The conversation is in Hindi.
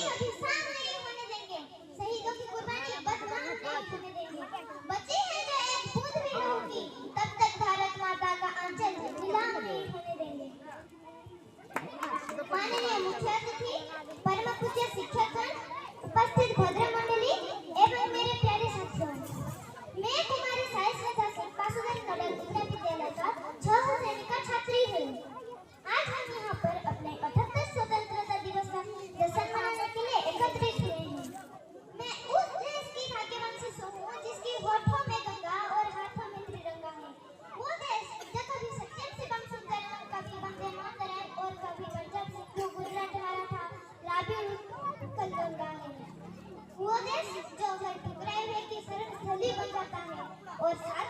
कभी शाम नहीं होने देंगे, शहीदों की कुर्बानी बदनाम नहीं होने देंगे। बची है जो एक बूंद भी लहू की, तब तक भारत माता का आंचल नीलाम नहीं होने देंगे। माननीय मुख्य अतिथि, परम पूज्य शिक्षकगण, उपस्थित भद्र मंडली एवं मेरे प्यारे साथियों, मैं कुमारी साई श्रद्धा सिंह पासुदन नगर उच्च विद्यालय का 6 श्रेणी का छात्री हूँ। आज हम यहाँ पर अपने 78 स्वतंत्रता दिवस का जश्न मनाने के लिए एकत्रित हुए हैं। मैं उस देश की भाग्यवान शिशु हूँ जिसकी होठों में गंगा और हाथों में त्रिरंगा है। वो देश जो कभी सत्यम शिवम सुंदरम, कभी वंदे मातरम और कभी पंजाब सिंधु गुजरात मराठा राबिल उत्कल गंगा है। वो देश जो हर ठुकराए हुए की शरण स्थली बन जाता है और साथ